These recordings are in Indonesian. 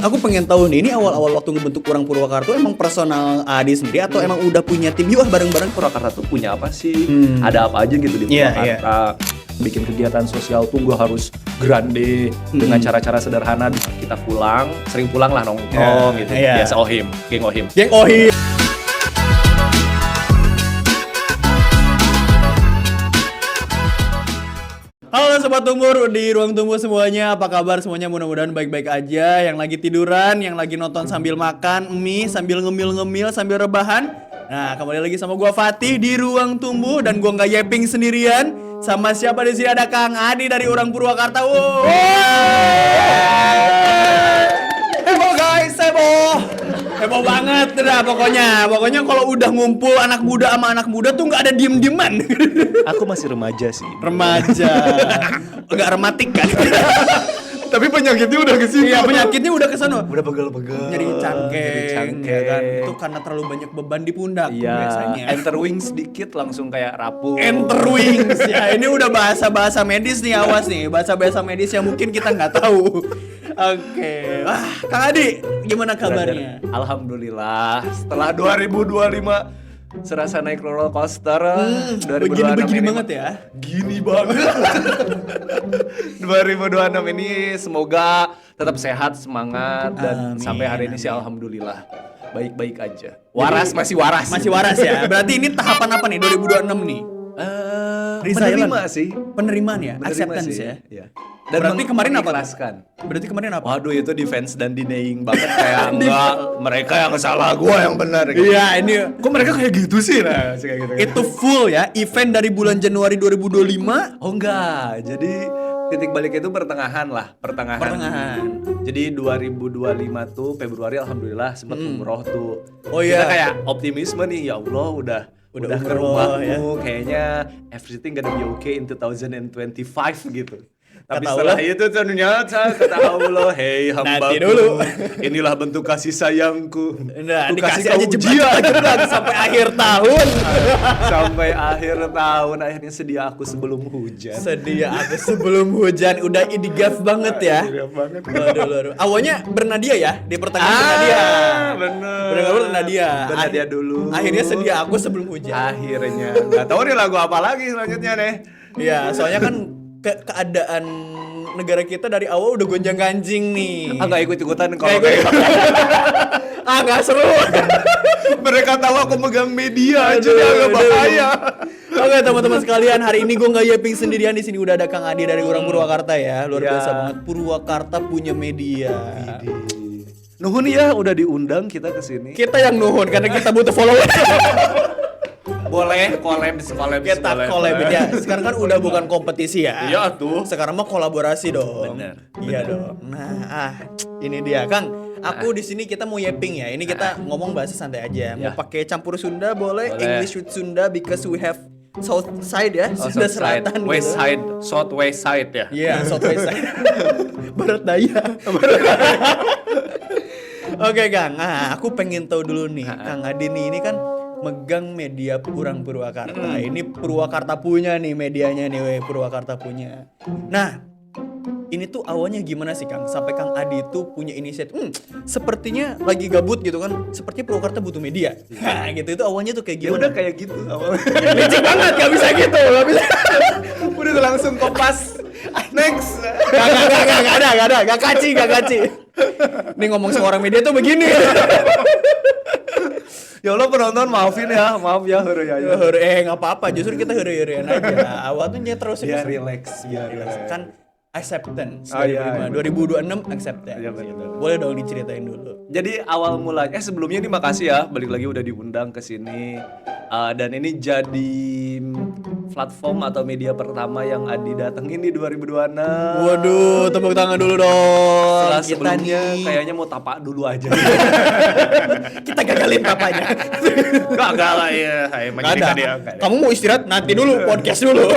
Aku pengen tahu nih, ini awal-awal waktu ngebentuk Orang Purwakarta emang personal Adi sendiri atau emang udah punya tim? Yuk bareng-bareng. Purwakarta tuh punya apa sih? Ada apa aja gitu di Purwakarta? Bikin kegiatan sosial tuh gak harus grande dengan cara-cara sederhana. Kita pulang, sering pulang lah nongkrong gitu. Biasa Ohim, geng Ohim. Geng Ohim. Halo Sobat Tumbuh di Ruang Tumbuh semuanya, apa kabar semuanya? Mudah-mudahan baik-baik aja. Yang lagi tiduran, yang lagi nonton sambil makan mie, sambil ngemil-ngemil, sambil rebahan. Nah, kembali lagi sama gua Fatih di Ruang Tumbuh dan gua nggak yeping sendirian. Sama siapa di sini? Ada Kang Adi dari Orang Purwakarta. Wow. Heboh guys, heboh banget dah pokoknya kalau udah ngumpul anak muda sama anak muda tuh nggak ada diem-dieman. Aku masih remaja sih. Remaja. Nggak rematik kan? Tapi penyakitnya udah ke sini. Iya, penyakitnya udah ke sana. Udah pegel-pegel. Nyeri cangkeng. Ya kan? Itu karena terlalu banyak beban di pundak biasanya. Enter wings sedikit langsung kayak rapuh. Enter wings. Ya, ini udah bahasa-bahasa medis nih, awas nih. Bahasa-bahasa medis yang mungkin kita nggak tahu. Oke. Wah, Kang Adi, gimana kabarnya? Alhamdulillah. Setelah 2025 serasa naik roller coaster. 2026 Begini ini banget ya. Gini banget. 2026 ini semoga tetap sehat, semangat dan Amin, sampai hari ini sih amin. alhamdulillah baik-baik aja. Waras, masih waras. Masih waras ya. Berarti ini tahapan apa nih 2026 nih? Menerima sih. Penerimaan ya, Menerima acceptance sih, ya. Iya. Berarti kemarin apa? Mengikhlaskan. Berarti kemarin apa? Waduh, itu defense dan denying banget kayak enggak, mereka yang salah, gua yang benar gitu. Iya, ini Kok mereka kayak gitu sih? Nah, kayak gitu. itu full ya, event dari bulan Januari 2025. Oh enggak, jadi titik balik itu pertengahan. Pertengahan. Jadi 2025 tuh Februari alhamdulillah sempat umroh tuh. Oh iya. Kita kayak optimisme nih, ya Allah udah ke umroh, rumahmu, kayaknya everything gonna be okay in 2025 gitu. Tapi Kata setelah Allah. itu ternyata kata Allah, hei Nanti hambaku, dulu. inilah bentuk kasih sayangku. Nah, Ku dikasih kasih aja kau jebakan sampai akhir tahun. Sampai akhir tahun akhirnya sedia aku sebelum hujan. Sedia aku sebelum hujan, udah idigaf banget ya. Idigaf banget. Aduh. Awalnya bernadia ya, di pertengahan bernadia. Bener. Bener-bener bernadia. Bernadia dulu. Akhirnya sedia aku sebelum hujan. Akhirnya. Nggak tahu nih lagu apa lagi selanjutnya nih. Iya, soalnya kan keadaan negara kita dari awal udah gonjang-ganjing nih. Nggak ikut-ikutan kalau Nggak ikut. kayak Nggak seru. mereka tahu aku megang media aja Aduh, agak bahaya. Oke teman-teman sekalian, hari ini gue nggak yeping sendirian. Di sini udah ada Kang Adi dari Orang Purwakarta ya. Luar Ya. biasa banget. Purwakarta punya media. Nuhun ya udah diundang kita ke sini. Kita yang nuhun karena kita butuh follower. Boleh collab. Kita collab ya. Sekarang kan udah bukan kompetisi ya. Iya tuh. Sekarang mah kolaborasi dong. Bener. Iya dong. Nah, ini dia Kang. Aku di sini kita mau yeping ya. Ini kita ngomong bahasa santai aja. Mau Ya. pakai campur Sunda boleh. Boleh. English with Sunda because we have South side ya. Oh, Sunda south side, Selatan west gitu. side, south west side ya. Iya, South west side. Barat Daya. Oke Kang, nah aku pengen tahu dulu nih, Kang Adi nih ini kan megang media Orang Purwakarta. Ini Purwakarta punya nih medianya nih, Purwakarta punya. Nah, ini tuh awalnya gimana sih Kang? Sampai Kang Adi itu punya inisiatif. Sepertinya lagi gabut gitu kan. Sepertinya Purwakarta butuh media. Nah, gitu itu awalnya tuh kayak Ya gimana? udah kayak gitu awalnya. Licik banget, gak bisa gitu, gak bisa. Udah tuh langsung Kompas. Next. Gak ada, gak kaci. Nih ngomong sama orang media tuh begini. Ya Allah penonton maafin ya, maaf ya hore ya. Nggak apa-apa, justru kita hore-horean aja. Awal tuh terus Biar relax, biar relax. kan acceptance. Oh, iya, 2026 acceptance. Iya, betul. Boleh dong diceritain dulu. Jadi awal mulanya sebelumnya ini makasih ya balik lagi udah diundang ke sini. Dan ini jadi platform atau media pertama yang Adi datengin di 2026. Waduh, tepuk tangan dulu dong. Setelah Kita sebelumnya nih kayaknya mau tapak dulu aja. kita gagalin papanya. Gagal lah ya. Hai, Gak ada. Kamu mau istirahat nanti dulu, podcast dulu.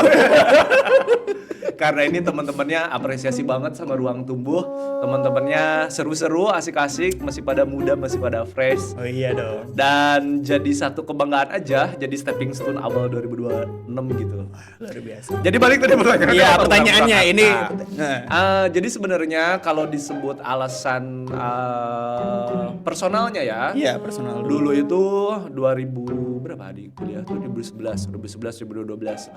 Karena ini teman-temannya apresiasi banget sama Ruang Tumbuh. Teman-temannya seru-seru, asik-asik, masih pada muda, masih pada fresh. Oh iya dong. Dan jadi satu kebanggaan aja, jadi stepping stone awal 2026 gitu. Luar biasa. Jadi balik tadi pertanyaan. Iya, pertanyaannya ini. Jadi sebenarnya kalau disebut alasan personalnya ya. Iya, personal Dulu itu 2000 berapa adik kuliah tuh 2011, 2012.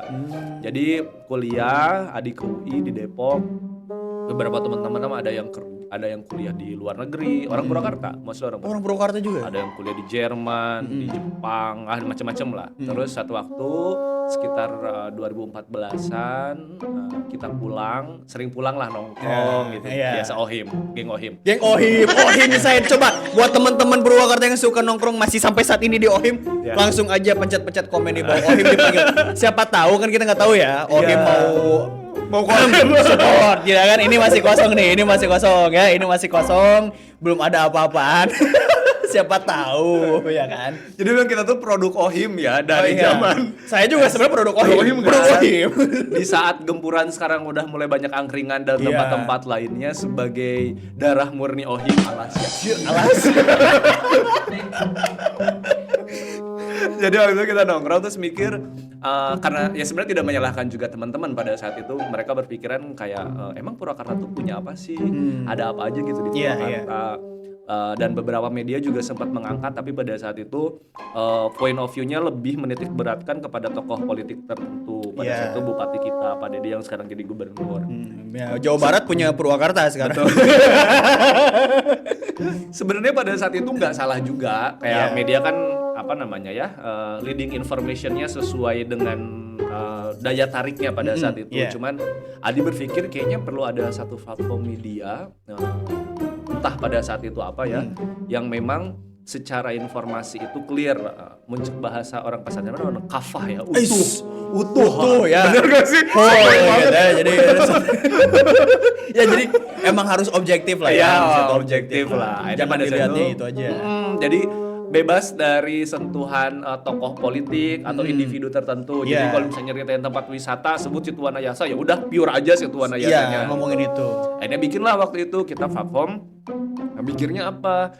Jadi kuliah adik ke UI di Depok. Beberapa teman-teman ada yang kuliah di luar negeri, orang Purwakarta, maksudnya Orang Purwakarta juga. ada yang kuliah di Jerman, di Jepang, macam-macam lah. Terus satu waktu sekitar 2014-an kita pulang, sering pulang lah nongkrong gitu. Biasa geng Ohim. Geng Ohim, Ohim saya coba buat teman-teman Purwakarta yang suka nongkrong masih sampai saat ini di Ohim, langsung aja pencet-pencet komen di bawah Ohim dipanggil. Siapa tahu kan kita nggak tahu ya, Ohim mau support, ya kan? Ini masih kosong nih, ini masih kosong, belum ada apa-apaan. Siapa tahu, ya kan? Jadi memang kita tuh produk Ohim ya dari zaman. Saya juga sebenarnya produk Ohim. Di saat gempuran sekarang udah mulai banyak angkringan dan tempat-tempat lainnya sebagai darah murni Ohim alas. Jadi waktu itu kita nongkrong terus mikir karena ya sebenarnya tidak menyalahkan juga teman-teman pada saat itu, mereka berpikiran kayak emang Purwakarta tuh punya apa sih? Ada apa aja gitu di Purwakarta? Dan beberapa media juga sempat mengangkat, tapi pada saat itu point of view-nya lebih menitik beratkan kepada tokoh politik tertentu. Pada saat itu Bupati kita, Pak Dede yang sekarang jadi gubernur. Jawa Barat punya Purwakarta sekarang. Sebenarnya pada saat itu nggak salah juga, kayak media kan leading information-nya sesuai dengan daya tariknya pada saat itu. Cuman Adi berpikir kayaknya perlu ada satu platform media, entah pada saat itu apa ya, yang memang secara informasi itu clear, bahasa orang pasarnya kafah ya, utuh ya. Bener gak sih? Jadi emang harus objektif lah ya. Objektif lah. Jangan dilihatnya itu aja. Jadi bebas dari sentuhan tokoh politik atau individu tertentu. Jadi kalau misalnya nyeritain tempat wisata sebut Situ Wanayasa, ya udah pure aja Situ Wanayasanya. Ngomongin itu. Akhirnya bikinlah waktu itu kita platform. Mikirnya apa?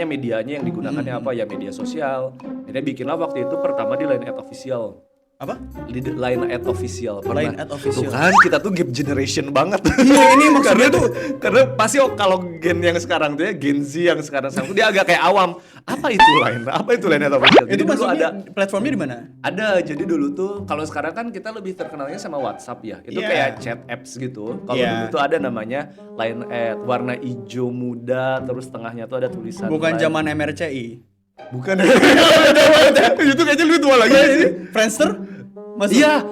Medianya yang digunakannya apa ya, media sosial. Akhirnya bikinlah waktu itu pertama di Line @official. Apa? Di Line @official. Line @official. Tuh kan kita tuh gap generation banget. Iya, ini maksudnya tuh karena pasti kalau gen yang sekarang tuh ya, Gen Z yang sekarang dia agak kayak awam. Apa itu Line? Apa itu Line @official? Jadi dulu ada platformnya di mana? Ada. Jadi dulu tuh kalau sekarang kan kita lebih terkenalnya sama WhatsApp ya. Itu kayak chat apps gitu. Kalau dulu tuh ada namanya Line warna hijau muda, terus tengahnya tuh ada tulisan. Bukan zaman MRCI. Bukan. Itu kayaknya lu tua lagi sih. Friendster? Iya,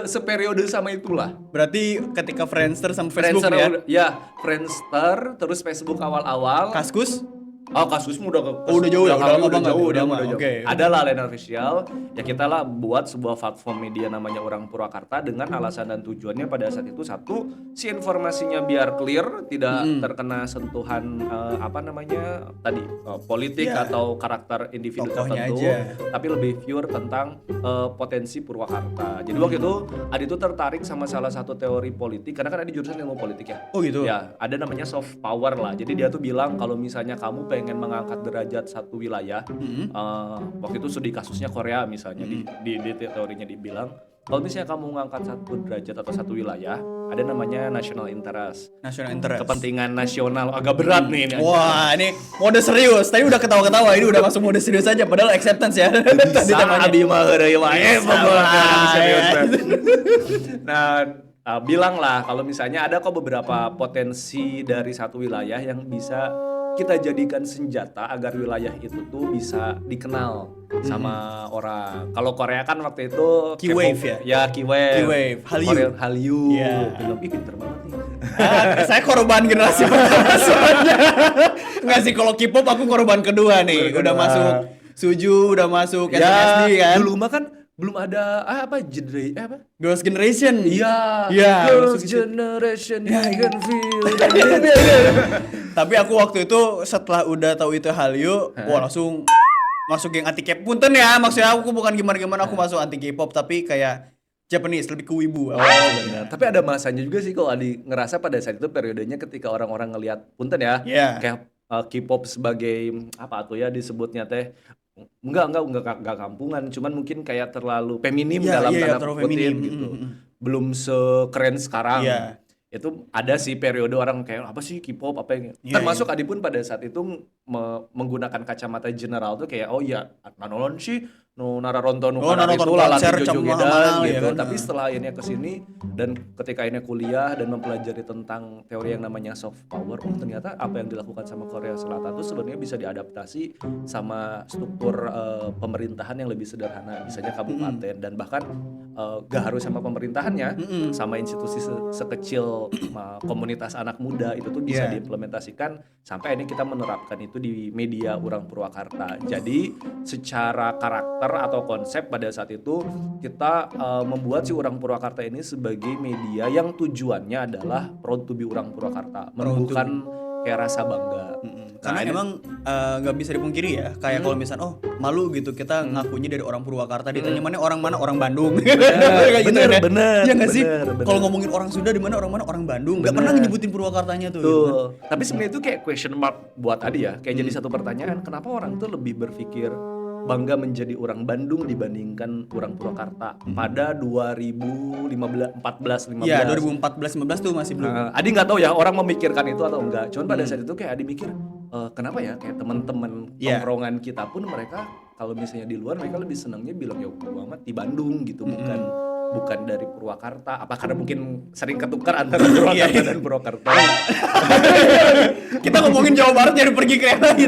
seperiode sama itulah. Berarti ketika Friendster sama Facebook Friendster, ya Friendster, terus Facebook awal-awal. Kaskus? Kaskus udah jauh. Okay. Adalah Line Official. Ya kita lah buat sebuah platform media namanya Orang Purwakarta dengan alasan dan tujuannya pada saat itu, satu, si informasinya biar clear, tidak terkena sentuhan politik atau karakter individu tertentu, tapi lebih pure tentang potensi Purwakarta. Jadi waktu itu Adi tuh tertarik sama salah satu teori politik, karena kan Adi jurusan ilmu politik ya. Oh gitu. Ya, ada namanya soft power lah. Jadi dia tuh bilang kalau misalnya kamu pengen mengangkat derajat satu wilayah, waktu itu studi kasusnya Korea misalnya, di teorinya dibilang kalau misalnya kamu mengangkat satu derajat atau satu wilayah, ada namanya national interest. Kepentingan nasional. Agak berat nih ini. Wah, ini mode serius. Tadi udah ketawa-ketawa, ini udah masuk mode serius aja, padahal acceptance ya. Tadi Abi mah serius. Nah, bilanglah kalau misalnya ada kok beberapa potensi dari satu wilayah yang bisa kita jadikan senjata agar wilayah itu tuh bisa dikenal sama orang. Kalau Korea kan waktu itu K-Wave ya? Ya, K-Wave. Hallyu. Yeah. Film pinter banget nih. Saya korban generasi pertama soalnya. Nggak sih, kalau K-pop aku korban kedua nih. Udah masuk Suju, udah masuk SNSD kan. Dulu mah kan belum ada Girls' Generation. Iya. Girls' Generation, you can feel. Tapi aku waktu itu setelah udah tahu itu Hallyu, wah langsung masuk geng anti K-pop. Punten ya, maksudnya aku bukan gimana-gimana, aku masuk anti K-pop, tapi kayak Japanese, lebih ke wibu. Benar. Tapi ada masanya juga sih kalau Adi ngerasa pada saat itu periodenya ketika orang-orang ngelihat punten ya, kayak K-pop sebagai apa tuh ya disebutnya teh enggak kampungan, cuman mungkin kayak terlalu feminim dalam tanda kutip gitu. Belum sekeren sekarang. Itu ada sih periode orang kayak apa sih K-pop apa yang termasuk Adi pun pada saat itu menggunakan kacamata general tuh kayak oh iya nanon sih no nararonton itu lalaki jojogedan gitu kan? Tapi setelah ini kesini dan ketika ini kuliah dan mempelajari tentang teori yang namanya soft power, ternyata apa yang dilakukan sama Korea Selatan itu sebenarnya bisa diadaptasi sama struktur pemerintahan yang lebih sederhana, misalnya kabupaten dan bahkan gak harus sama pemerintahannya, sama institusi sekecil komunitas anak muda itu tuh bisa diimplementasikan sampai ini kita menerapkan itu di media Urang Purwakarta. Jadi secara karakter atau konsep pada saat itu kita membuat si Urang Purwakarta ini sebagai media yang tujuannya adalah proud to be Urang Purwakarta, menumbuhkan kayak rasa bangga. Karena emang nggak bisa dipungkiri ya, kayak kalau misalnya malu gitu kita ngakunya dari orang Purwakarta, ditanya mana orang Bandung. Bener. Iya nggak sih? Kalau ngomongin orang Sunda di mana orang Bandung, nggak pernah nyebutin Purwakartanya tuh. Gitu. Tapi sebenarnya itu kayak question mark buat Adi ya, kayak jadi satu pertanyaan, kenapa orang tuh lebih berpikir bangga menjadi orang Bandung dibandingkan orang Purwakarta pada 2014-15. Iya, 2014-15 tuh masih belum. Adi nggak tahu ya orang memikirkan itu atau enggak. Cuman pada saat itu kayak Adi mikir, kenapa ya kayak teman-teman tongkrongan kita pun mereka kalau misalnya di luar mereka lebih senangnya bilang ya gua amat di Bandung gitu, bukan dari Purwakarta. Apa karena mungkin sering ketukar antara Purwakarta dan Purwakarta. Kita ngomongin Jawa Barat jadi pergi ke yang lain.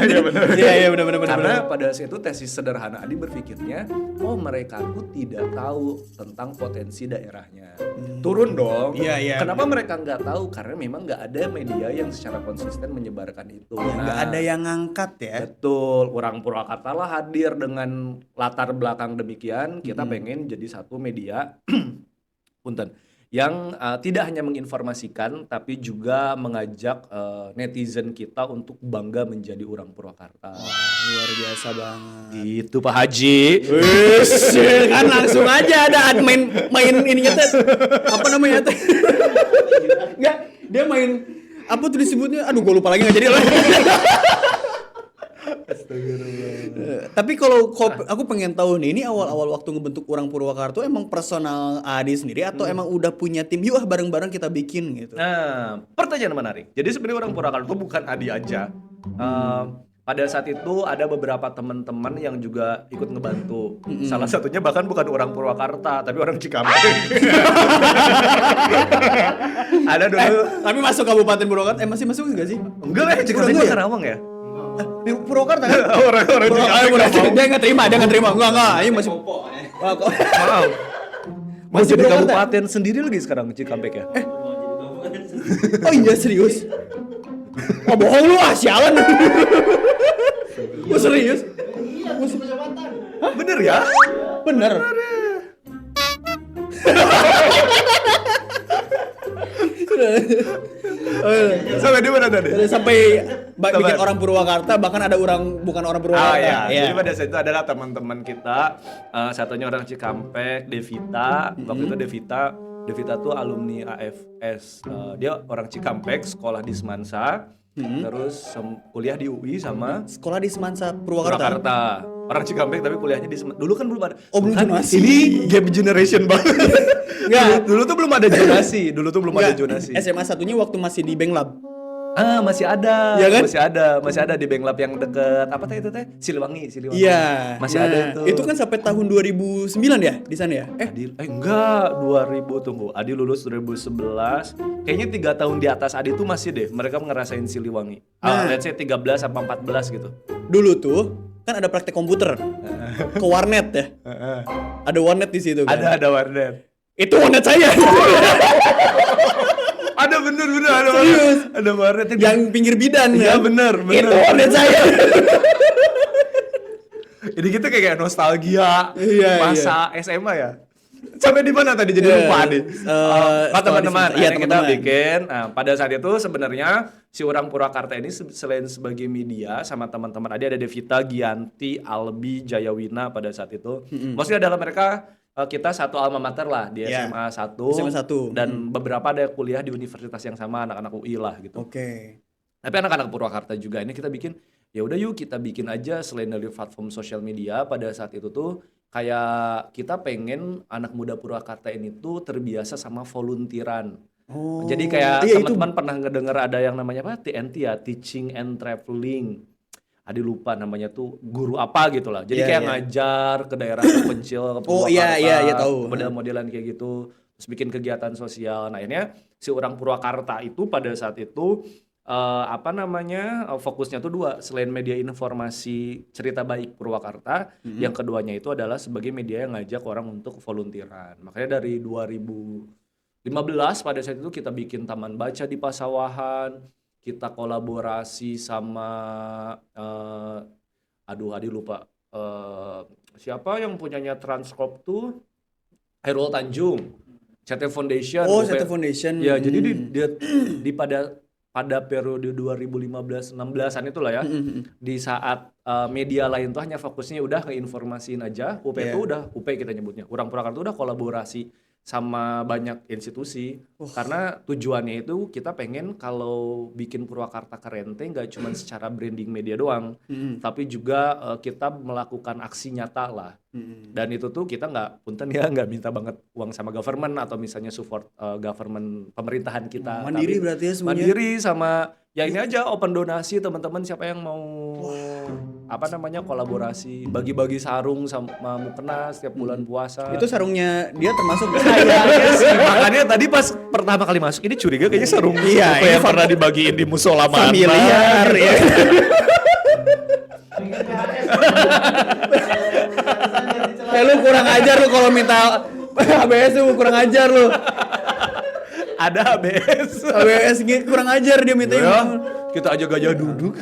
Iya benar. Karena pada saat itu tesis sederhana Adi berpikirnya, oh mereka tuh tidak tahu tentang potensi daerahnya. Turun dong. Iya. Kenapa mereka nggak tahu? Karena memang nggak ada media yang secara konsisten menyebarkan itu. Nggak ada yang ngangkat ya. Betul. Urang Purwakarta lah hadir dengan latar belakang demikian. Kita pengen jadi satu media punten yang tidak hanya menginformasikan tapi juga mengajak netizen kita untuk bangga menjadi Urang Purwakarta. Luar biasa banget. Itu Pak Haji. Kan langsung aja ada main ininya teh. Apa namanya teh? Enggak, dia main apa tuh disebutnya? Aduh, gue lupa lagi enggak jadi lah. Tapi kalau aku pengen tahu nih, ini awal-awal waktu ngebentuk Urang Purwakarta emang personal Adi sendiri atau emang udah punya tim, yuk bareng-bareng kita bikin gitu. Nah, pertanyaan menarik. Jadi sebenarnya Urang Purwakarta itu bukan Adi aja. Pada saat itu ada beberapa teman-teman yang juga ikut ngebantu. Salah satunya bahkan bukan orang Purwakarta, tapi orang Cikampek. Ada dulu. Tapi masuk Kabupaten Purwakarta, masih masuk nggak sih? Enggak lah, Cikampek itu Karawang ya. Purwakarta kan? Orang Cikampek. Dia nggak terima. Enggak. Ini masih. Maaf. Mau jadi kabupaten sendiri lagi sekarang Cikampek ya? Oh iya serius? Oh bohong lu sialan. Gue serius? Iya, musim kecamatan. Bener ya? Bener. Sampai di mana tadi? Sampai bikin orang Purwakarta, bahkan ada bukan orang Purwakarta. Jadi pada saat itu adalah teman-teman kita, satunya orang Cikampek, Devita. Waktu itu Devita tuh alumni AFS. Dia orang Cikampek, sekolah di Semansa. Terus kuliah di UI sama sekolah di Semansa Purwakarta. Orang Cikampek tapi kuliahnya di Semansa. Dulu kan belum ada. Oh, belum zonasi. Ini gap generation banget. Enggak, dulu tuh belum ada zonasi. SMA satunya waktu masih di Benglab. Masih ada. Ya kan? Masih ada di Benglab yang deket apa teh itu teh? Siliwangi. Iya. Masih ada itu. Itu kan sampai tahun 2009 ya di sana ya? Enggak, 2000 tunggu. Adi lulus 2011. Kayaknya 3 tahun di atas Adi tuh masih deh mereka ngerasain Siliwangi. Let's say 13 sampai 14 gitu. Dulu tuh kan ada praktek komputer. Ke warnet ya. Ada warnet di situ kan? Ada warnet. Itu warnet saya. Ada bener ada warnet yang pinggir bidan ya. Bener. Itu warnet saya. Jadi kita kayak nostalgia masa SMA ya. Sampai di mana tadi jadi lupa nih? Teman-teman, iya kita bikin. Nah, pada saat itu sebenarnya si Urang Purwakarta ini selain sebagai media sama teman-teman ada Devita, Gianti, Albi, Jayawina pada saat itu. Maksudnya adalah mereka kita satu alma mater lah di SMA 1. SMA 1. Dan beberapa ada kuliah di universitas yang sama, anak-anak UI lah gitu. Oke. Tapi anak-anak Purwakarta juga ini kita bikin, ya udah yuk kita bikin aja selain dari platform sosial media pada saat itu tuh kayak kita pengen anak muda Purwakarta ini tuh terbiasa sama volunteeran. Jadi kayak teman-teman pernah ngedenger ada yang namanya apa? TNT ya, Teaching and Traveling. Adi lupa namanya tuh guru apa gitu lah. Jadi kayak ngajar ke daerah terpencil, ke Purwakarta, tahu. model-modelan kayak gitu. Terus bikin kegiatan sosial. Nah akhirnya si orang Purwakarta itu pada saat itu fokusnya tuh 2. Selain media informasi cerita baik Purwakarta, yang keduanya itu adalah sebagai media yang ngajak orang untuk volunteeran. Makanya dari 2015 pada saat itu kita bikin taman baca di Pasawahan. Kita kolaborasi sama Adi lupa siapa yang punyanya Transcorp tuh Hairul Tanjung, CT Foundation. CT Foundation. Ya, jadi di pada periode 2015-16an itulah ya. Di saat media lain tuh hanya fokusnya udah ngeinformasiin aja, UP itu udah UP kita nyebutnya. Orang Purwakarta tuh udah kolaborasi sama banyak institusi karena tujuannya itu kita pengen kalau bikin Purwakarta keren teh nggak cuma secara branding media doang, tapi juga kita melakukan aksi nyata lah. Dan itu tuh kita nggak minta banget uang sama government atau misalnya support government pemerintahan kita. Mandiri berarti ya semuanya. Mandiri sama ya ini aja open donasi, teman-teman siapa yang mau kolaborasi, bagi-bagi sarung sama mukena setiap bulan puasa. Itu sarungnya dia termasuk kayaknya sih. Makanya tadi pas pertama kali masuk ini curiga kayaknya sarung apa yang pernah dibagiin di musola familiar ya. Lu kurang ajar lu kalau minta ABS lu kurang ajar lu. Ada ABS. ABS kurang ajar dia minta. Kita aja gajah duduk.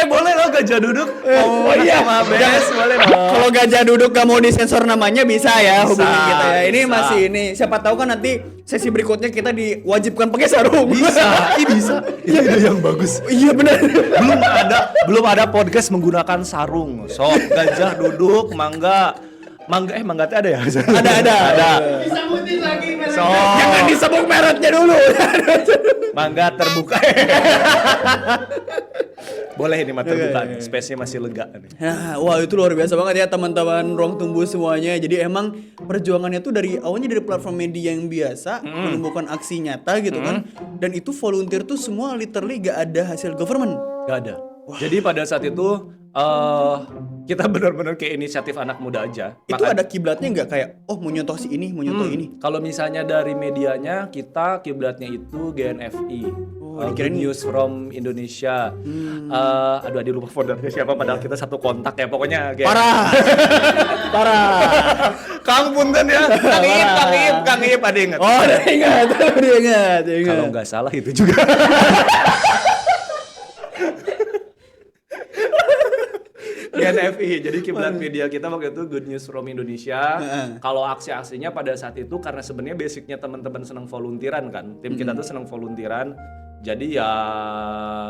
Boleh loh gajah duduk. Sama ABS boleh loh. Kalau gajah duduk gak mau disensor namanya bisa ya hubungi kita ya. Ini bisa. masih ini. Siapa tahu kan nanti sesi berikutnya kita diwajibkan pakai sarung. Bisa. Bisa. Itu ide yang bagus. Iya benar. Belum ada podcast menggunakan sarung. Sok gajah duduk, mangga teh ada ya? Ada. Disebutin lagi mereknya. Jangan disebut mereknya dulu. Mangga terbuka. Boleh ini mah terbuka, space-nya masih lega nih. Nah, wah itu luar biasa banget ya teman-teman Ruang Tumbuh semuanya. Jadi emang perjuangannya tuh awalnya dari platform media yang biasa menemukan aksi nyata gitu kan. Dan itu volunteer tuh semua literally gak ada hasil government. Gak ada. Wah. Jadi pada saat itu kita benar-benar kayak inisiatif anak muda aja. Itu ada kiblatnya nggak kayak mau nyontoh si ini, mau nyontoh ini? Kalau misalnya dari medianya kita kiblatnya itu GNFI. Good News from Indonesia. Adi lupa foldernya siapa padahal kita satu kontak ya pokoknya. Parah. Kang punten ya. Kang Ip ada ingat. Oh, ada ingat. Kalau nggak salah itu juga. GNFI, jadi kiblat media kita waktu itu Good News from Indonesia. Kalau aksi-aksinya pada saat itu karena sebenarnya basicnya teman-teman senang volunteeran kan, tim kita tuh senang volunteeran. Jadi ya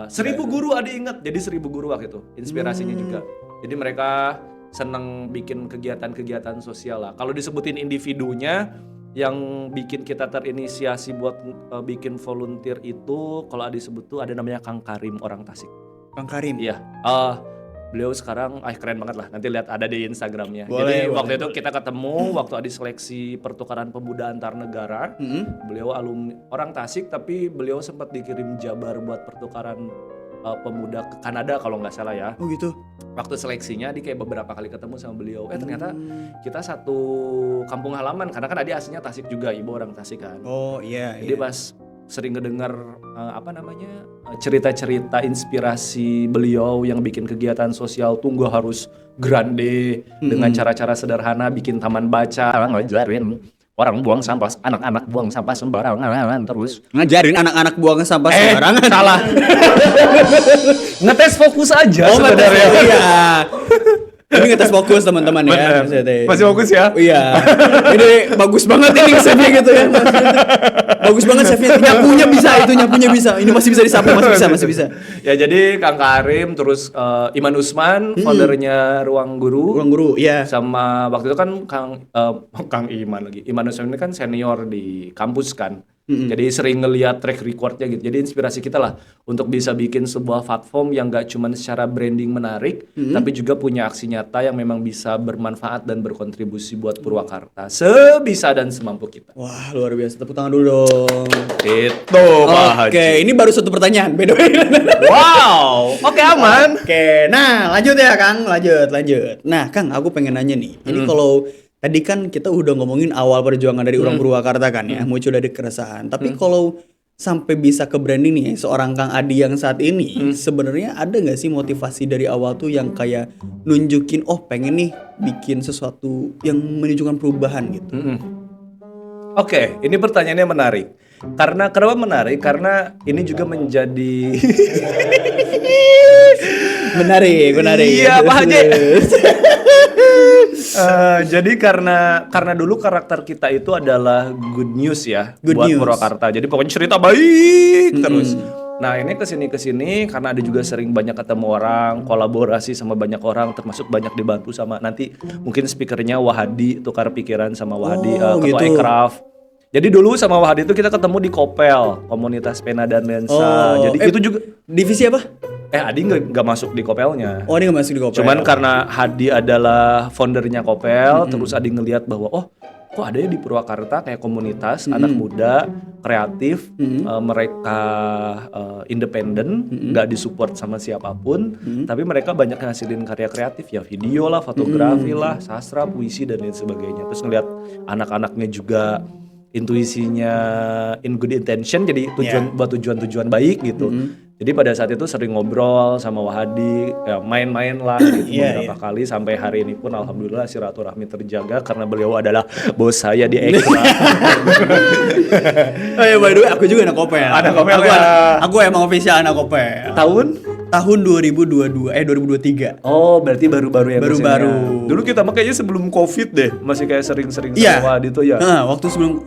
1000 guru ada ingat, jadi 1000 guru waktu itu inspirasinya juga. Jadi mereka senang bikin kegiatan-kegiatan sosial lah. Kalau disebutin individunya yang bikin kita terinisiasi buat bikin volunteer itu, kalau disebut tuh ada namanya Kang Karim orang Tasik. Kang Karim? Iya. Beliau sekarang keren banget lah, nanti lihat ada di Instagramnya. Boleh. Waktu itu kita ketemu waktu ada seleksi pertukaran pemuda antar negara. Beliau alumni orang Tasik tapi beliau sempat dikirim Jabar buat pertukaran pemuda ke Kanada kalau nggak salah ya. Oh gitu. Waktu seleksinya kayak beberapa kali ketemu sama beliau. Ternyata kita satu kampung halaman karena kan Adi aslinya Tasik juga, ibu orang Tasik kan. Oh iya. Jadi pas sering ngedengar cerita-cerita inspirasi beliau yang bikin kegiatan sosial tuh gak harus grande dengan cara-cara sederhana, bikin taman baca, ngajarin orang buang sampah, anak-anak buang sampah sembarangan terus ngajarin anak-anak buang sampah sembarangan. Salah. Ngetes fokus aja sebenarnya. Iya. Ini ngetes fokus teman-teman ya. Masih fokus ya? Iya. Ini bagus banget ini save-nya gitu ya. Bagus banget save-nya. Nyapunya bisa. Ini masih bisa disapu, masih bisa. Ya jadi Kang Karim terus Iman Usman, foundernya Ruang Guru, iya. sama waktu itu kan Kang Iman lagi. Iman Usman ini kan senior di kampus kan. Jadi sering ngeliat track recordnya gitu. Jadi inspirasi kita lah untuk bisa bikin sebuah platform yang gak cuma secara branding menarik, tapi juga punya aksi nyata yang memang bisa bermanfaat dan berkontribusi buat Purwakarta sebisa dan semampu kita. Wah, luar biasa. Tepuk tangan dulu dong. Itu Pak Haji. Oke, ini baru satu pertanyaan. By the way. Wow, oke aman. Oke, nah lanjut ya Kang, lanjut. Nah Kang, aku pengen nanya nih. Ini kalau tadi kan kita udah ngomongin awal perjuangan dari orang Purwakarta kan ya, muncul dari keresahan. Tapi kalau sampai bisa ke branding nih, seorang Kang Adi yang saat ini, sebenarnya ada nggak sih motivasi dari awal tuh yang kayak nunjukin, oh pengen nih bikin sesuatu yang menunjukkan perubahan gitu? Oke, ini pertanyaannya menarik. Karena kenapa menarik? Karena ini juga menjadi menarik. Iya, Pak Haji. Jadi karena dulu karakter kita itu adalah good news ya, buat Purwakarta. Jadi pokoknya cerita baik terus. Nah ini kesini karena ada juga sering banyak ketemu orang, kolaborasi sama banyak orang, termasuk banyak dibantu sama nanti mungkin speakernya Wahadi, tukar pikiran sama Wahadi, ketua Ekraf. Jadi dulu sama Wahadi itu kita ketemu di Kopel, komunitas pena dan lensa. Jadi itu juga divisi apa? Adi nggak masuk di Kopelnya. Oh, dia nggak masuk di Kopel. Cuman karena Hadi adalah foundernya Kopel, terus Adi ngelihat bahwa kok ada ya di Purwakarta kayak komunitas anak muda kreatif, mereka independen, nggak disupport sama siapapun, tapi mereka banyak ngasilin karya kreatif ya, video lah, fotografi lah, sastra, puisi dan lain sebagainya. Terus ngelihat anak-anaknya juga intuisinya in good intention, jadi buat tujuan baik gitu. Jadi pada saat itu sering ngobrol sama Wahadi, ya main-main lah gitu beberapa kali sampai hari ini pun alhamdulillah silaturahmi terjaga karena beliau adalah bos saya di Ekstra. Oh ya, by the way aku juga anak Kopel. Aku emang official anak Kopel. Tahun 2023. Oh, berarti baru-baru ya. Baru-baru. Dulu kita makanya sebelum Covid deh, masih kayak sering-sering sama Wahadi tuh ya. Waktu sebelum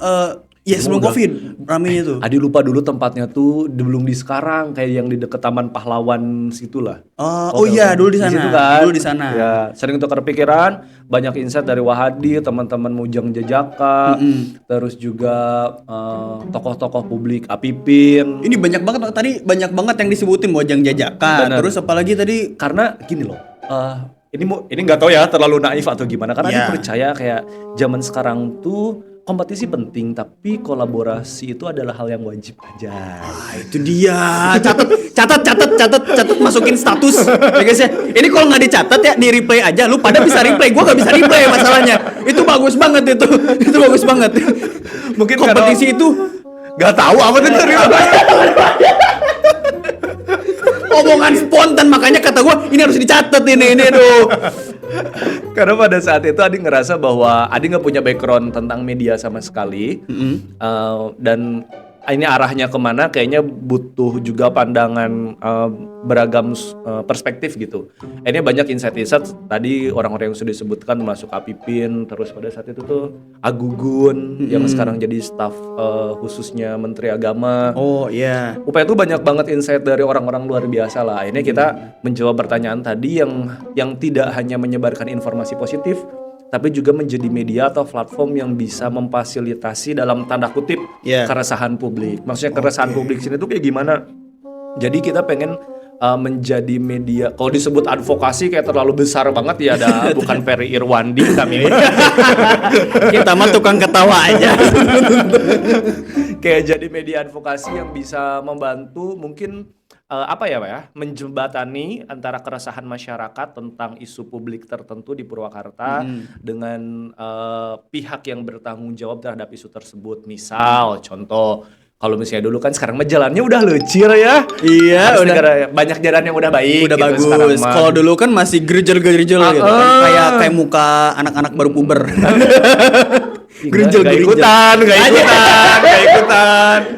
sebelum Covid ramenya tuh. Adi lupa dulu tempatnya tuh belum di sekarang, kayak yang di deket Taman Pahlawan situlah. Dulu di sana. Kan? Dulu di sana. Ya, sering tukar pikiran, banyak insight dari Wahadi, teman-teman Mujang Jajaka, terus juga tokoh-tokoh publik, Apipin. Ini banyak banget yang disebutin Mujang Jajaka. Bener. Terus apalagi tadi karena gini loh. Ini nggak tahu ya terlalu naif atau gimana, karena Adi percaya kayak zaman sekarang tuh kompetisi penting, tapi kolaborasi itu adalah hal yang wajib aja. Itu dia. Catat, masukin status. Ya guys ya. Ini kalau nggak dicatat ya di replay aja. Lu pada bisa replay, gua nggak bisa replay masalahnya. Itu bagus banget itu. Itu bagus banget. Mungkin kompetisi itu nggak tahu apa tuh dari omongan spontan, makanya kata gua ini harus dicatat ini aduh. Karena pada saat itu Adi ngerasa bahwa Adi nggak punya background tentang media sama sekali, dan ini arahnya kemana kayaknya butuh juga pandangan beragam perspektif gitu. Ini banyak insight-insight tadi orang-orang yang sudah disebutkan, termasuk Apipin, terus pada saat itu tuh Agugun yang sekarang jadi staf khususnya Menteri Agama. Oh iya. Upaya itu banyak banget insight dari orang-orang luar biasa lah. Ini kita menjawab pertanyaan tadi yang tidak hanya menyebarkan informasi positif, tapi juga menjadi media atau platform yang bisa memfasilitasi dalam tanda kutip keresahan publik. Maksudnya keresahan publik sini tuh kayak gimana? Jadi kita pengen menjadi media. Kalau disebut advokasi kayak terlalu besar banget ya, ada bukan Ferry Irwandi kami. Kita mah tukang ketawa aja. Kayak jadi media advokasi yang bisa membantu mungkin menjembatani antara keresahan masyarakat tentang isu publik tertentu di Purwakarta dengan pihak yang bertanggung jawab terhadap isu tersebut. Misal, contoh, kalau misalnya dulu kan sekarang jalannya udah lecir ya. Iya, banyak jalan yang udah baik. Udah gitu, bagus. Kalau dulu kan masih gerjel gitu kan. Kayak muka anak-anak baru puber. Gak ikutan.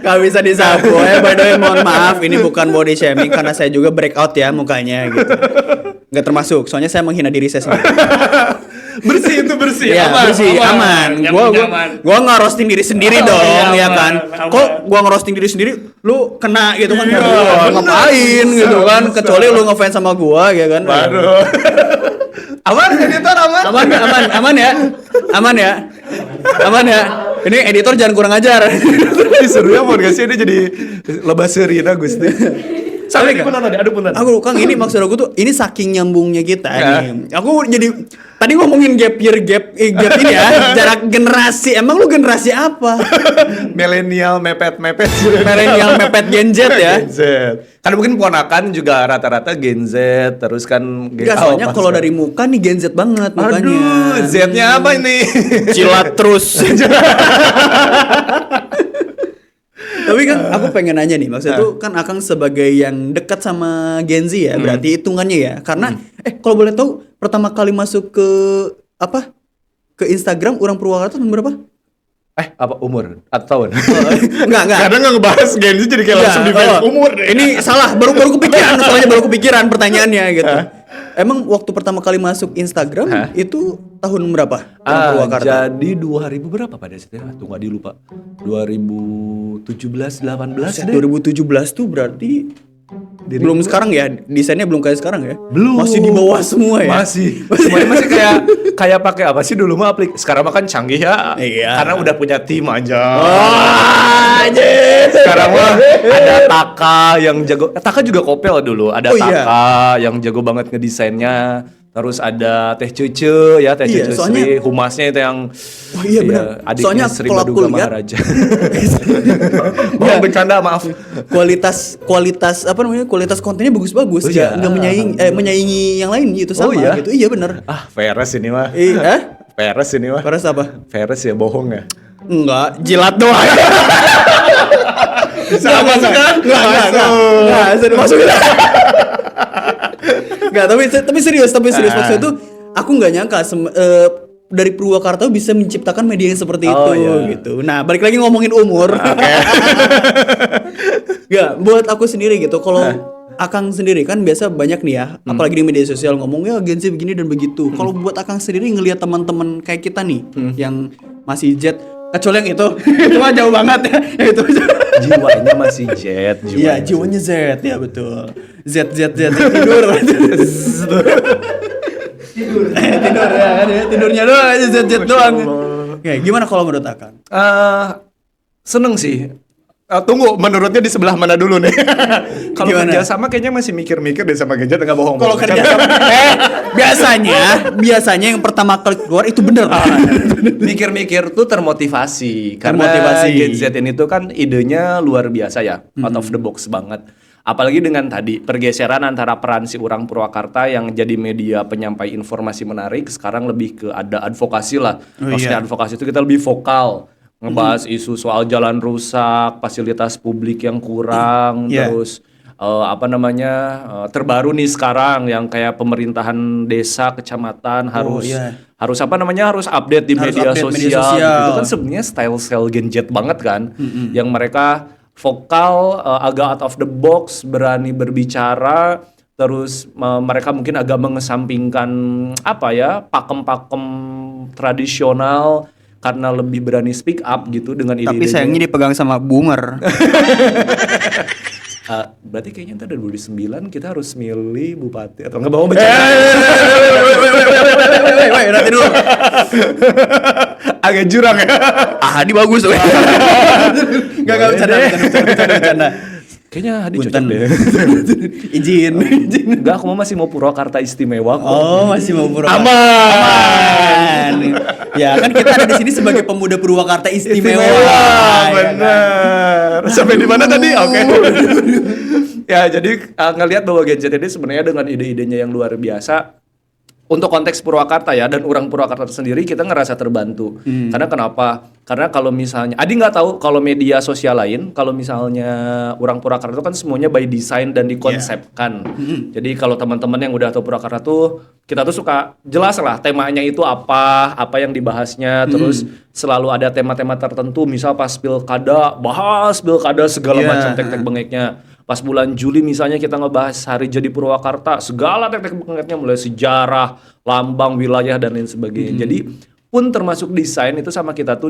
Gak bisa disapu. By the way, mohon maaf, ini bukan body shaming karena saya juga breakout ya mukanya gitu. Nggak termasuk, soalnya saya menghina diri saya sendiri. Bersih itu bersih. Iya, bersih, aman. Gua nggak roasting diri sendiri dong, ya kan. Kok gua ngerosting diri sendiri, lu kena gitu kan? Ngapain gitu kan? Kecuali lu ngefans sama gua, ya kan? Waduh. Aman editor aman. Aman ya. Ini editor jangan kurang ajar. Serunya podcast ini jadi lebaseurina Gusti. Sampai punten. Aku Kang, ini maksud aku tuh ini saking nyambungnya kita nih. Aku jadi tadi ngomongin gap ini ya, jarak generasi. Emang lu generasi apa? Milenial mepet Gen Z ya. Gen Z. Kan mungkin ponakan juga rata-rata Gen Z, terus kan Enggak, soalnya kalau dari muka nih Gen Z banget mukanya. Aduh, Z-nya apa ini? Cilat terus. Tapi kan aku pengen nanya nih, maksudnya tuh kan Akang sebagai yang dekat sama Gen Z ya, berarti hitungannya ya. Karena kalau boleh tahu pertama kali masuk ke ke Instagram orang Purwakarta tahun berapa? Apa umur atau tahun? Enggak. Kadang nggak ngebahas Gen Z jadi kayak langsung di umur deh. Ini salah, baru kepikiran, soalnya baru kepikiran pertanyaannya gitu. Emang waktu pertama kali masuk Instagram itu tahun berapa? Jadi 2000 berapa pada situ ya? Tuh nggak dilupa. 2017, 18 deh. 2017 tuh berarti belum sekarang ya, desainnya belum kayak sekarang ya? Belum. Masih di bawah semua ya? Masih. Semuanya masih kayak pakai apa sih dulu mah sekarang mah kan canggih ya. Iya. Karena udah punya tim aja. Anjir. Sekarang mah ada Taka yang jago. Taka juga kopel dulu. Ada Taka yang jago banget ngedesainnya. Terus ada Teh Cece ya, Teh Cece Sri, humasnya itu yang benar. Adiknya Soalnya Sri kalau Baduga aku lihat Maharaja. Bercanda, maaf. Kualitas apa namanya? Kualitas kontennya bagus-bagus. Enggak menyaingi yang lain gitu sama gitu. Iya benar. Veres ini mah. Veres ini mah. Veres apa? Veres ya, bohong ya. Enggak, jilat doang. Bisa masuk kan? Enggak, masuk. Enggak, tapi serius maksudnya itu aku nggak nyangka dari Purwakarta bisa menciptakan media yang seperti itu gitu. Nah, balik lagi ngomongin umur. Enggak, buat aku sendiri gitu. Kalau Akang sendiri kan biasa banyak nih ya, apalagi di media sosial ngomong ya Gen Z begini dan begitu. Kalau buat Akang sendiri ngelihat teman-teman kayak kita nih yang masih Z, kecuali yang itu mah jauh banget ya. Itu Jiwanya masih Z. Iya, jiwanya Z ya betul. Z tidur ya kan ya, tidurnya doang aja Z doang. Oke, gimana kalau menurut Akang? Seneng sih. Tunggu, menurutnya di sebelah mana dulu nih? Kalau kerja sama kayaknya masih mikir-mikir deh sama Gen Z, nggak bohong. Kalau kerja sama biasanya yang pertama kali keluar itu bener. Mikir-mikir tuh termotivasi. Karena Gen Z ini tuh kan idenya luar biasa ya, out of the box banget. Apalagi dengan tadi pergeseran antara peran si orang Purwakarta yang jadi media penyampai informasi menarik, sekarang lebih ke ada advokasi lah. Maksudnya advokasi itu kita lebih vokal. Ngebahas isu soal jalan rusak, fasilitas publik yang kurang, terus terbaru nih sekarang yang kayak pemerintahan desa, kecamatan harus update di media sosial. Itu kan sebenarnya style Gen Z banget kan, yang mereka vokal, agak out of the box, berani berbicara, terus mereka mungkin agak mengesampingkan pakem-pakem tradisional. Karena lebih berani speak up gitu dengan ide-ide. Tapi sayangnya dipegang sama boomer. Berarti kayaknya ntar dari 2009 kita harus milih bupati atau nggak bawa bercanda. Nanti dulu. Agak jurang ya. Hadi bagus. Enggak bercanda. Kayaknya Hadi cocok deh. Izin. Enggak, aku masih mau Purwakarta istimewa kok. Oh, masih mau Purwakarta. Aman. Ya, kan kita ada di sini sebagai pemuda Purwakarta istimewa. Benar. Sampai di mana tadi? Oke. Ya, jadi ngelihat bahwa Gen Z ini sebenarnya dengan ide-idenya yang luar biasa. Untuk konteks Purwakarta ya, dan orang Purwakarta sendiri kita ngerasa terbantu. Karena kenapa? Karena kalau misalnya, Adi nggak tahu kalau media sosial lain, kalau misalnya orang Purwakarta itu kan semuanya by design dan dikonsepkan. Jadi kalau teman-teman yang udah tahu Purwakarta tuh, kita tuh suka jelas lah temanya itu apa yang dibahasnya, terus selalu ada tema-tema tertentu, misal pas pilkada, bahas pilkada segala macam tek-tek bengeknya. Pas bulan Juli misalnya kita ngebahas Hari Jadi Purwakarta, segala teknik pengkaitannya mulai sejarah, lambang, wilayah dan lain sebagainya. Jadi pun termasuk desain itu sama kita tuh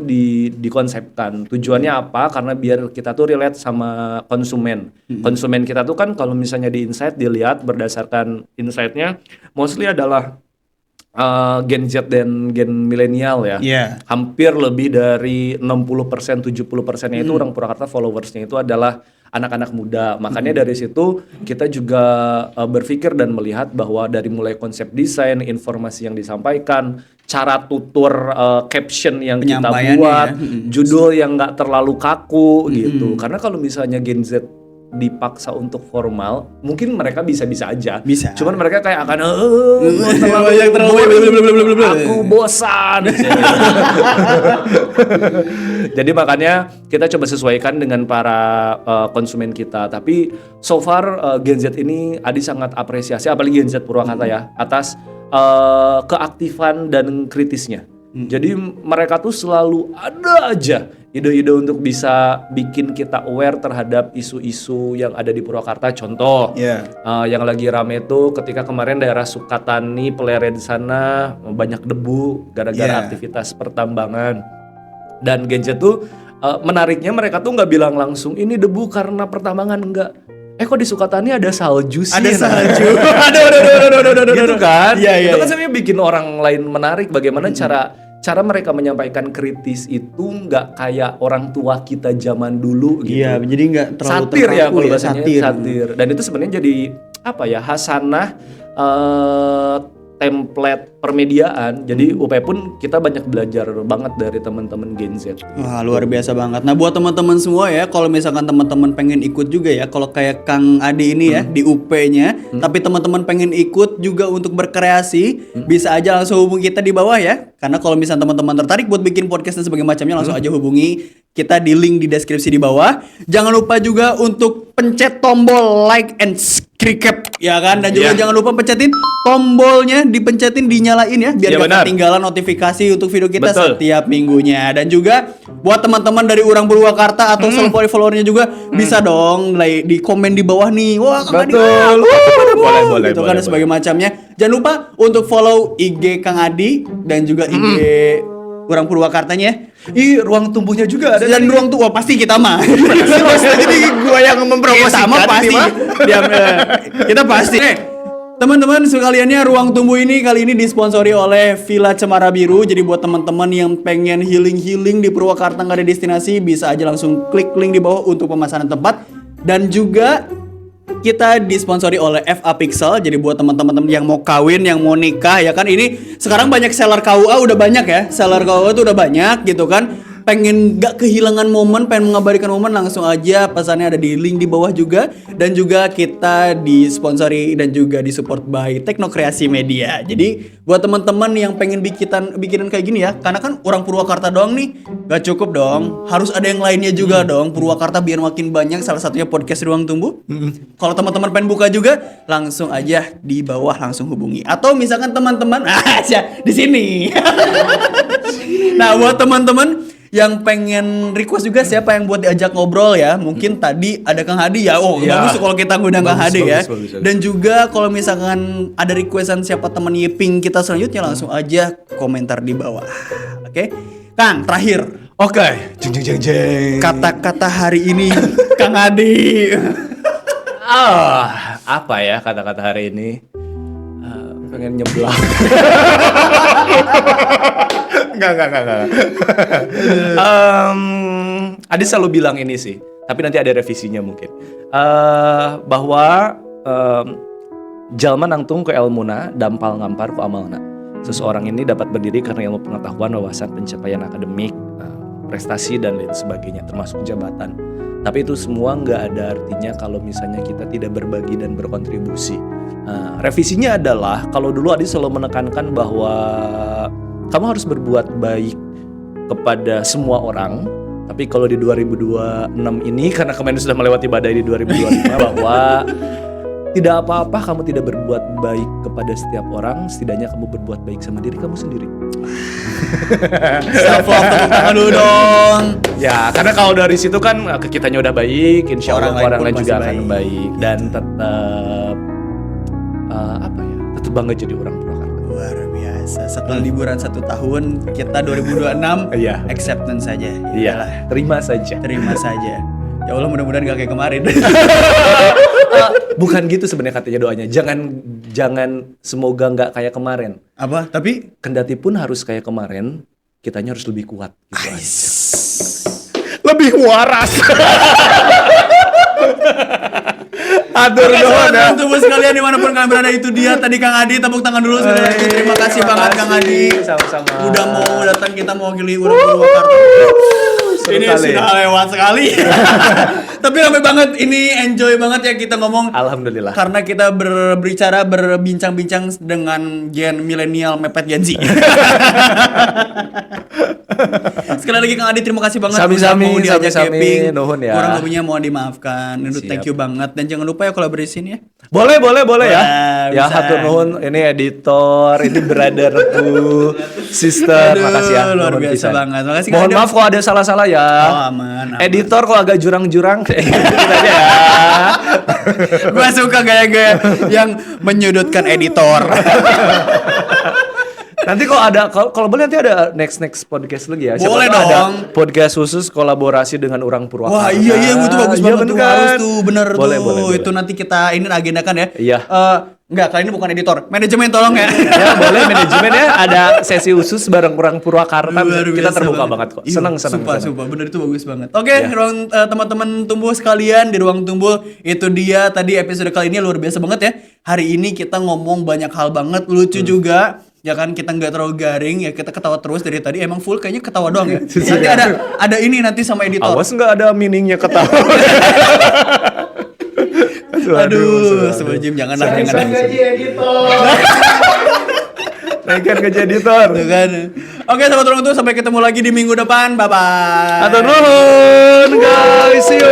dikonsepkan. Tujuannya apa? Karena biar kita tuh relate sama konsumen. Konsumen kita tuh kan kalau misalnya di insight dilihat berdasarkan insight-nya mostly adalah Gen Z dan Gen milenial ya. Hampir lebih dari 60%, 70%-nya itu orang Purwakarta followersnya itu adalah anak-anak muda. Makanya dari situ kita juga berpikir dan melihat bahwa dari mulai konsep desain, informasi yang disampaikan, cara tutur caption yang kita buat, judul yang nggak terlalu kaku gitu. Karena kalau misalnya Gen Z dipaksa untuk formal, mungkin mereka bisa-bisa aja. Cuman mereka kayak akan terlalu aku bosan. Jadi makanya kita coba sesuaikan dengan para konsumen kita. Tapi so far Gen Z ini Adi sangat apresiasi, apalagi Gen Z Purwakarta ya, atas keaktifan dan kritisnya. Jadi mereka tuh selalu ada aja ide-ide untuk bisa bikin kita aware terhadap isu-isu yang ada di Purwakarta. Contoh, yang lagi rame itu ketika kemarin daerah Sukatani, Pelere di sana banyak debu gara-gara aktivitas pertambangan. Dan Gen Z tuh menariknya mereka tuh nggak bilang langsung ini debu karena pertambangan, enggak. Kok di Sukatani ada salju sih? Ada salju. Aduh. Gitu kan? Itu kan sebenarnya bikin orang lain menarik. Bagaimana cara mereka menyampaikan kritis itu nggak kayak orang tua kita zaman dulu gitu. Iya, jadi nggak terlalu satir ya kalau bahasanya satir. Dan itu sebenarnya jadi apa ya, hasanah template permediaan. Jadi UP pun kita banyak belajar banget dari teman-teman Gen Z. Wah, luar biasa banget. Nah, buat teman-teman semua ya, kalau misalkan teman-teman pengen ikut juga ya, kalau kayak Kang Adi ini ya di UP-nya, tapi teman-teman pengen ikut juga untuk berkreasi, bisa aja langsung hubungi kita di bawah ya. Karena kalau misalnya teman-teman tertarik buat bikin podcast dan sebagainya macamnya, langsung aja hubungi kita di link di deskripsi di bawah. Jangan lupa juga untuk pencet tombol like and subscribe ya kan, dan juga jangan lupa pencetin tombolnya, dipencetin, dinyalain ya biar gak ketinggalan notifikasi untuk video kita setiap minggunya. Dan juga buat teman-teman dari orang Purwakarta atau followernya juga bisa dong di komen di bawah nih. Wah, betul. Boleh gitu kan sebagai macamnya. Jangan lupa untuk follow IG Kang Adi dan juga IG orang Purwakartanya. Ruang tumbuhnya juga ada. Dan ruang tumbuh pasti kita mah. Jadi gua yang mempromosikan pasti. Kita pasti. Teman-teman sekaliannya, ruang tumbuh ini kali ini disponsori oleh Villa Cemara Biru. Jadi buat teman-teman yang pengen healing di Purwakarta nggak ada destinasi, bisa aja langsung klik link di bawah untuk pemesanan tempat. Dan juga kita disponsori oleh FA Pixel. Jadi buat teman-teman yang mau kawin, yang mau nikah ya kan, ini sekarang banyak seller KUA udah banyak ya. Seller KUA itu udah banyak gitu kan. Pengen gak kehilangan momen, pengen mengabadikan momen, langsung aja pesannya ada di link di bawah juga. Dan juga kita disponsori dan juga disupport by Teknokreasi Media. Jadi buat teman-teman yang pengen bikinan kayak gini ya, karena kan orang Purwakarta doang nih gak cukup dong, harus ada yang lainnya juga dong. Purwakarta biar makin banyak, salah satunya podcast Ruang Tumbuh. Kalau teman-teman pengen buka juga, langsung aja di bawah langsung hubungi. Atau misalkan teman-teman di sini. Nah, buat teman-teman yang pengen request juga siapa yang buat diajak ngobrol ya, mungkin tadi ada Kang Hadi ya. Bagus kalau kita ngundang Kang Hadi ya. Dan juga kalau misalkan ada requestan siapa teman Yeping kita selanjutnya, langsung aja komentar di bawah. Oke. Kang, terakhir. Oke. Jeng. Kata-kata hari ini Kang Hadi. Apa ya kata-kata hari ini? Pengen nyeblak. Enggak. Adi selalu bilang ini sih, tapi nanti ada revisinya mungkin. Bahwa jalma nangtung ke ilmuna, dampal ngampar ku amalna. Seseorang ini dapat berdiri karena ilmu pengetahuan, wawasan, pencapaian akademik, prestasi dan lain sebagainya, termasuk jabatan. Tapi itu semua nggak ada artinya kalau misalnya kita tidak berbagi dan berkontribusi. Revisinya adalah, kalau dulu Adi selalu menekankan bahwa kamu harus berbuat baik kepada semua orang. Tapi kalau di 2026 ini, karena kemarin sudah melewati badai di 2025, bahwa tidak apa-apa kamu tidak berbuat baik kepada setiap orang, setidaknya kamu berbuat baik sama diri kamu sendiri. Self love, tepuk tangan dulu dong. Ya, karena kalau dari situ kan ke kitanya udah baik, insya Allah orang lain pun juga pasti akan baik dan tetap tetap bangga jadi orang Purwakarta. Luar biasa. Setelah liburan 1 tahun, kita 2026 Iya. acceptance saja. Iya, terima saja. Terima saja. Ya Allah, mudah-mudahan gak kayak kemarin. Bukan gitu sebenarnya katanya doanya. Jangan semoga nggak kayak kemarin. Apa? Tapi Kendati pun harus kayak kemarin, kitanya harus lebih kuat. Gitu aja. lebih waras. Atur doang. Teman tubuh sekalian dimanapun kalian berada, itu dia tadi Kang Adi, tepuk tangan dulu sekali lagi. Terima kasih banget Kang Adi. Sama-sama. Udah mau datang, kita mewakili orang Purwakarta. Ini sekali. sudah lewat sekali. Tapi rame banget, ini enjoy banget ya kita ngomong. Alhamdulillah. Karena kita berbincang-bincang dengan gen milenial mepet Gen Z. Sekali lagi Kang Adi, terima kasih banget Sami-sami, udah mau diajak sami-sami. camping. Nuhun ya. Kurang lebihnya mohon dimaafkan. Nuhun, Siap. thank you banget, dan jangan lupa ya kolaborasi ini ya. Boleh ya. Wah, Ya bisa. hatur nuhun, ini editor, ini brotherku, sister, Aduh, makasih ya. luar nuhun biasa pisan. banget. Makasih, Mohon Kang Adi. maaf kalau ada salah-salah ya. Oh, aman. Editor kok agak jurang-jurang. Gitu aja ya. Gue suka gaya-gaya yang menyudutkan editor. Nanti kalau boleh nanti ada next podcast lagi ya. Siapa Boleh tahu ada dong. podcast khusus kolaborasi dengan orang Purwakarta. Wah, iya itu bagus Iya, banget bener tuh, kan? harus tuh, bener Boleh, tuh. boleh. Itu nanti kita ini agendakan ya. Iya. Enggak, kali ini bukan editor, manajemen tolong ya. Ya boleh, manajemen ya, ada sesi khusus bareng orang Purwakarta. Luar Kita biasa terbuka banget kok. Iya, Senang. Sumpah, bener itu bagus banget. Oke, Ya. ruang teman-teman tumbuh sekalian di ruang tumbuh, itu dia tadi episode kali ini luar biasa banget ya. Hari ini kita ngomong banyak hal banget, lucu juga. Ya kan, kita nggak terlalu garing ya, kita ketawa terus dari tadi. Emang full kayaknya ketawa doang ya. Nanti ada ini nanti sama editor. Awas nggak ada meaningnya ketawa. Aduh, Sobat Jim janganlah. Naikkan gaji editor. Tuh kan. Oke, sahabat ruang tunggu, sampai ketemu lagi di minggu depan. Bye bye. Atur nuhun guys, see you.